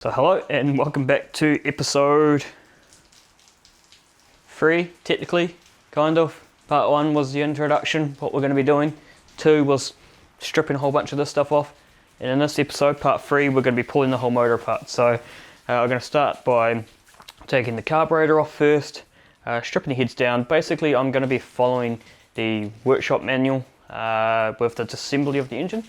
So hello and welcome back to episode 3, technically, kind of. Part 1 was the introduction, what we're going to be doing. 2 was stripping a whole bunch of this stuff off. And in this episode, part 3, we're going to be pulling the whole motor apart. So we're going to start by taking the carburetor off first, stripping the heads down. Basically, I'm going to be following the workshop manual with the disassembly of the engine.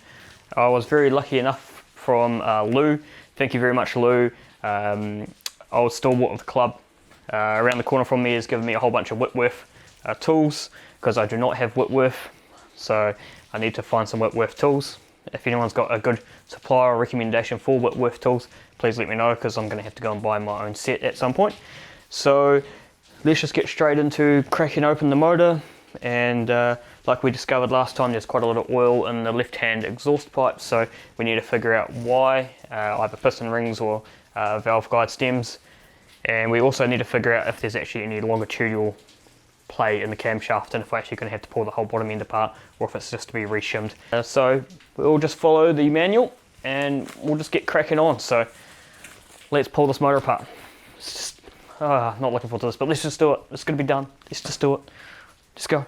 I was very lucky enough from Lou. Thank you very much, Lou. Old stalwart of the club. Around the corner from me is giving me a whole bunch of Whitworth tools because I do not have Whitworth, so I need to find some Whitworth tools. If anyone's got a good supplier or recommendation for Whitworth tools, please let me know because I'm going to have to go and buy my own set at some point. So let's just get straight into cracking open the motor. And like we discovered last time, there's quite a lot of oil in the left-hand exhaust pipe, so we need to figure out why, either piston rings or valve guide stems. And we also need to figure out if there's actually any longitudinal play in the camshaft and if we're actually going to have to pull the whole bottom end apart or if it's just to be reshimmed. So we'll just follow the manual and we'll just get cracking on. So let's pull this motor apart. It's just, not looking forward to this, but let's just do it. It's going to be done. Let's just do it. Just go.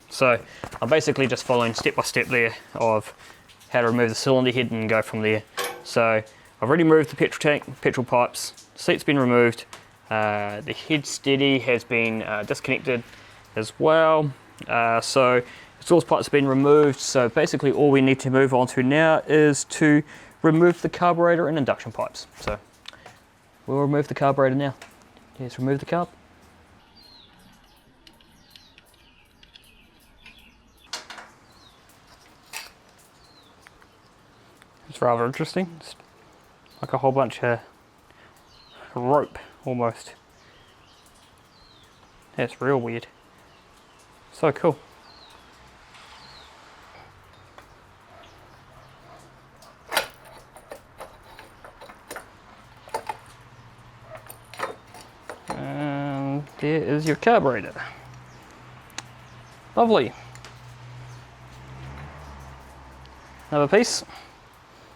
So I'm basically just following step by step there of how to remove the cylinder head and go from there. So I've already removed the petrol tank, petrol pipes, the seat's been removed. The head steady has been disconnected as well, so exhaust pipes have been removed. So basically all we need to move on to now is to remove the carburetor and induction pipes. So we'll remove the carburetor now. Yes, remove the carb. It's rather interesting. It's like a whole bunch of rope almost. That's real weird. So cool. And there is your carburetor. Lovely. Another piece.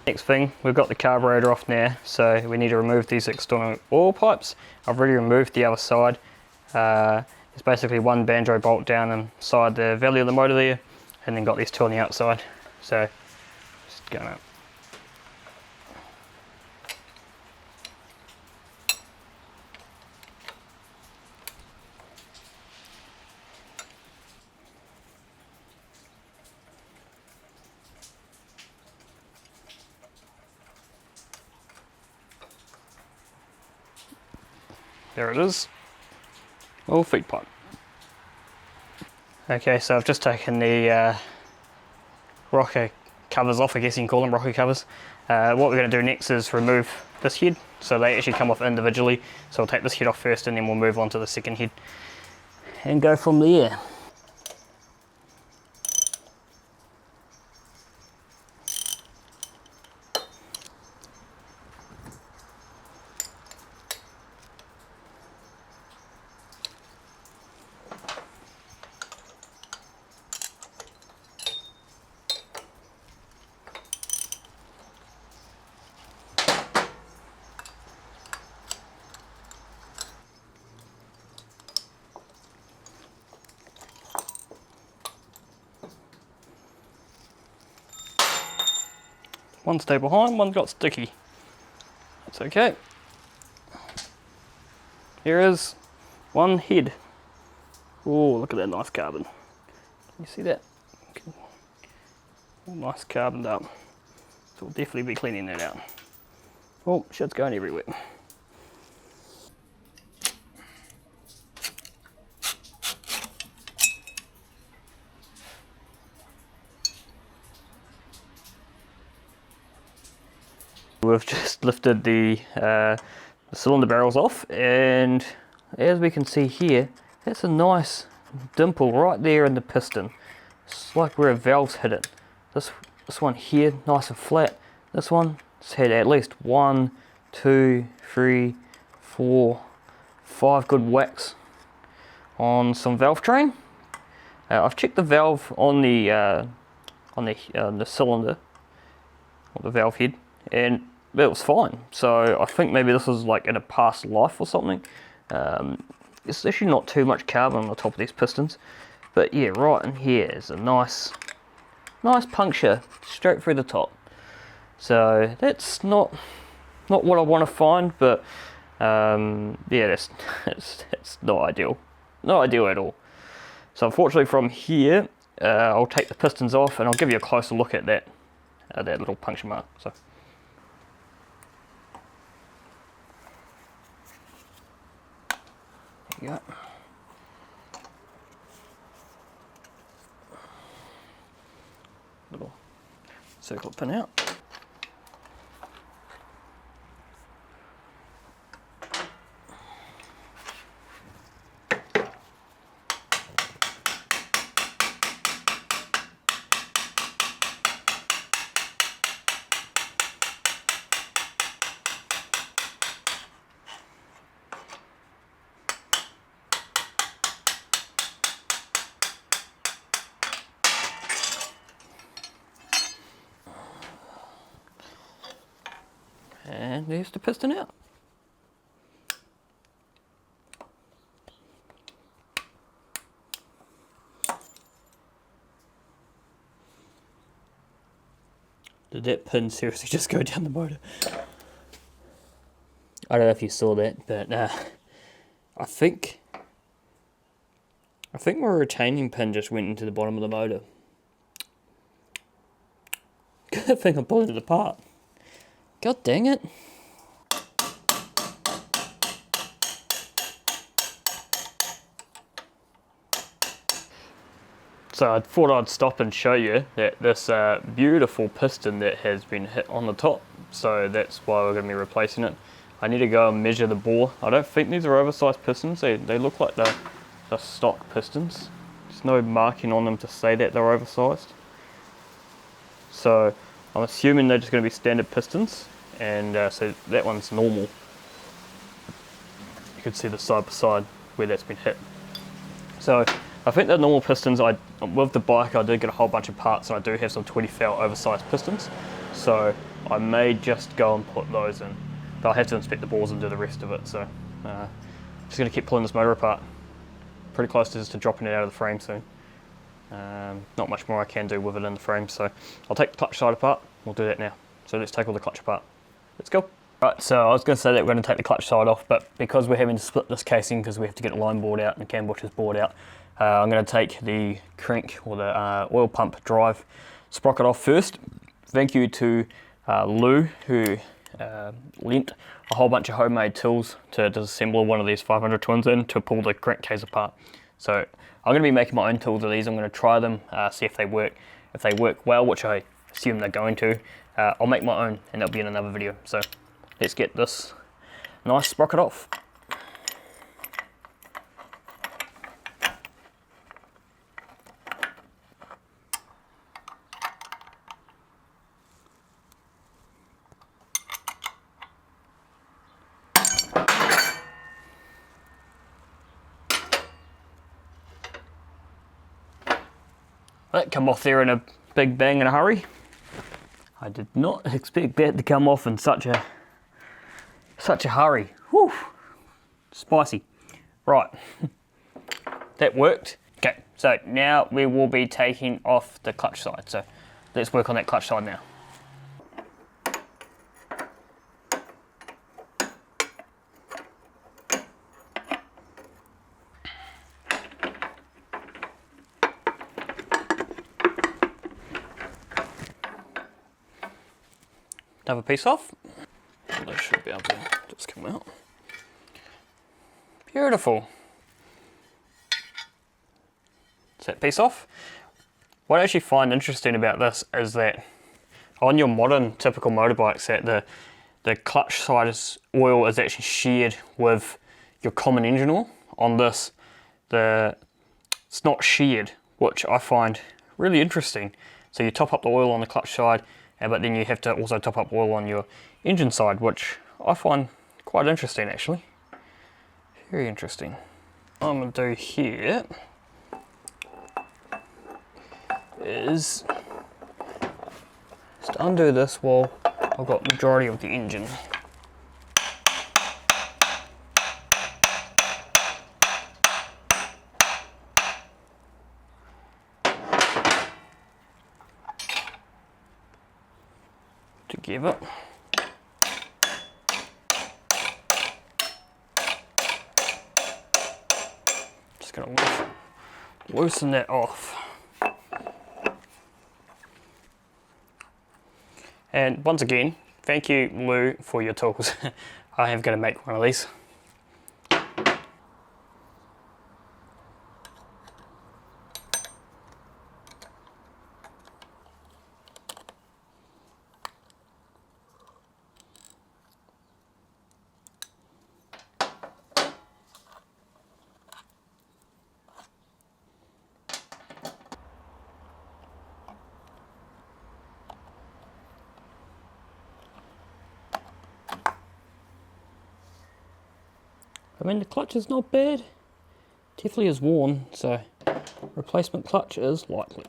Next thing, we've got the carburetor off now, so we need to remove these external oil pipes. I've already removed the other side. It's basically one banjo bolt down inside the valley of the motor there, and then got these two on the outside. So, just going up. There it is, oil feed pipe. Okay, so I've just taken the rocker covers off, I guess you can call them rocker covers. What we're going to do next is remove this head, so they actually come off individually. So we'll take this head off first and then we'll move on to the second head and go from there. One stayed behind, one got sticky. That's okay. Here is one head. Oh, look at that nice carbon. Can you see that? All nice carboned up. So we'll definitely be cleaning that out. Oh, shit's going everywhere. We've just lifted the cylinder barrels off, and as we can see here, that's a nice dimple right there in the piston. It's like where a valve's hit it. This This one here, nice and flat. This one, it's had at least 1, 2, 3, 4, 5 good whacks on some valve train. I've checked the valve on the cylinder, or the valve head, and it was fine. So I think maybe this was like in a past life or something. It's actually not too much carbon on the top of these pistons, but yeah, right in here is a nice puncture straight through the top. So that's not what I want to find, but yeah, it's not ideal. Not ideal at all. So unfortunately from here, I'll take the pistons off and I'll give you a closer look at that little puncture mark. So. There you go. Little circle pin out. And there's the piston out. Did that pin seriously just go down the motor? I don't know if you saw that, but I think my retaining pin just went into the bottom of the motor. Good thing I'm pulling it apart. God dang it. So I thought I'd stop and show you that this beautiful piston that has been hit on the top. So that's why we're going to be replacing it. I need to go and measure the bore. I don't think these are oversized pistons. They look like the stock pistons. There's no marking on them to say that they're oversized. So I'm assuming they're just going to be standard pistons. And so that one's normal. You can see the side by side where that's been hit. So I think the normal pistons, with the bike I did get a whole bunch of parts, and I do have some 20 thou oversized pistons. So I may just go and put those in. But I'll have to inspect the bores and do the rest of it. So just going to keep pulling this motor apart. Pretty close to just dropping it out of the frame soon. Not much more I can do with it in the frame. So I'll take the clutch side apart. We'll do that now. So let's take all the clutch apart. Let's go. Right, so I was going to say that we're going to take the clutch side off, but because we're having to split this casing because we have to get the line board out and the cam bushes board out, I'm going to take the crank or the oil pump drive sprocket off first. Thank you to Lou, who lent a whole bunch of homemade tools to disassemble one of these 500 twins in to pull the crankcase apart. So I'm going to be making my own tools of these. I'm going to try them, see if they work. If they work well, which I assume they're going to, I'll make my own and that'll be in another video. So let's get this nice sprocket off. That come off there in a big bang in a hurry. I did not expect that to come off in such a hurry. Whew. Spicy. Right, that worked. Okay, so now we will be taking off the clutch side. So let's work on that clutch side now. Another piece off. That should be able to just come out. Beautiful. Is that piece off? What I actually find interesting about this is that on your modern typical motorbikes, that the clutch side oil is actually shared with your common engine oil. On this, it's not shared, which I find really interesting. So you top up the oil on the clutch side, but then you have to also top up oil on your engine side, which I find quite interesting actually. Very interesting. What I'm going to do here is just undo this while I've got the majority of the engine. Together. Just going to loosen that off. And once again, thank you Lou for your tools. I am going to make one of these. I mean, the clutch is not bad. Definitely is worn, so replacement clutch is likely.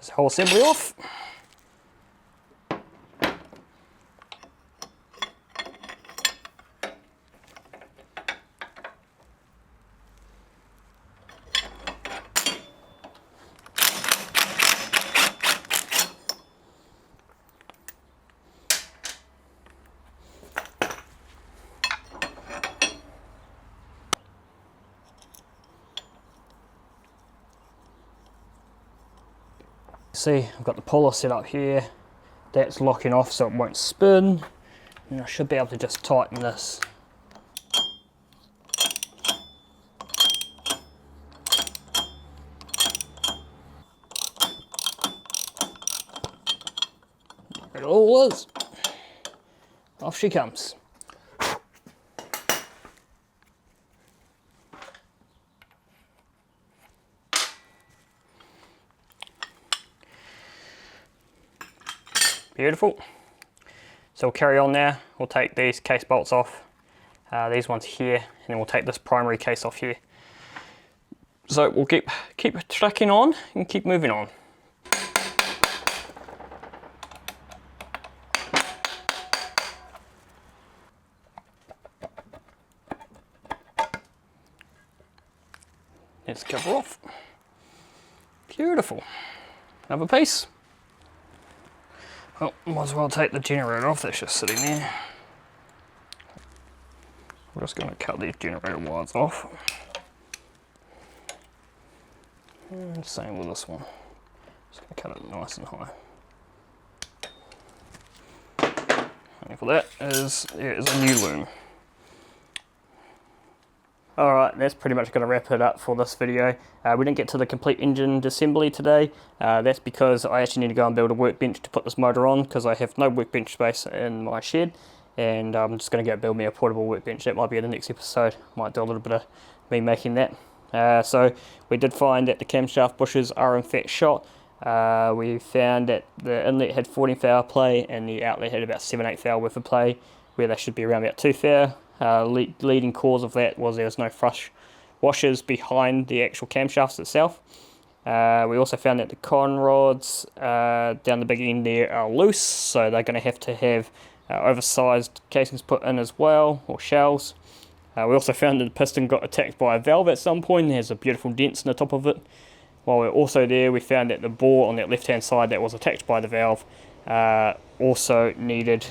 This whole assembly off. See, I've got the puller set up here. That's locking off so it won't spin. And I should be able to just tighten this. There it all is. Off she comes. Beautiful. So we'll carry on now. We'll take these case bolts off, these ones here, and then we'll take this primary case off here. So we'll keep tracking on and keep moving on. Let's cover off. Beautiful. Another piece. Well, might as well take the generator off, that's just sitting there. I'm just going to cut these generator wires off. And same with this one. Just going to cut it nice and high. And for that is a new loom. Alright, that's pretty much going to wrap it up for this video. We didn't get to the complete engine disassembly today. That's because I actually need to go and build a workbench to put this motor on, because I have no workbench space in my shed, and I'm just going to go build me a portable workbench. That might be in the next episode. Might do a little bit of me making that. So we did find that the camshaft bushes are in fact shot. We found that the inlet had 14 thou play and the outlet had about 7-8 thou worth of play, where they should be around about 2 thou. Leading cause of that was there was no flush washers behind the actual camshafts itself. We also found that the con rods down the big end there are loose, so they're going to have oversized casings put in as well, or shells. We also found that the piston got attacked by a valve at some point. There's a beautiful dents in the top of it. While we're also there, we found that the bore on that left hand side that was attacked by the valve also needed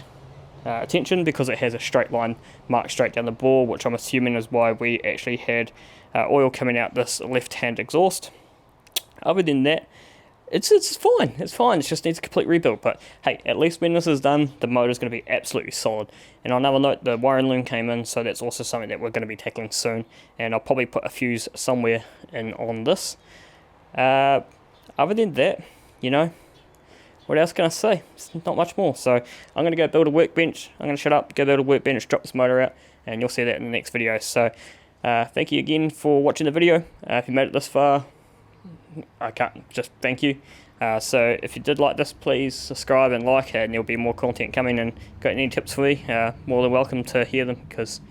attention because it has a straight line marked straight down the bore, which I'm assuming is why we actually had oil coming out this left-hand exhaust. Other than that, it's fine. It's fine. It just needs a complete rebuild. But hey, at least when this is done, the motor's going to be absolutely solid. And on another note, the wiring loom came in, so that's also something that we're going to be tackling soon. And I'll probably put a fuse somewhere in on this. Other than that, you know, what else can I say? It's not much more. So I'm going to go build a workbench. I'm going to shut up, go build a workbench, drop this motor out, and you'll see that in the next video. So thank you again for watching the video. If you made it this far, I can't just thank you. So if you did like this, please subscribe and like it, and there'll be more content coming. And got any tips for me, more than welcome to hear them, because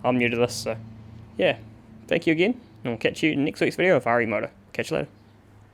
I'm new to this. So yeah, thank you again, and we'll catch you in next week's video of Remoto. Catch you later.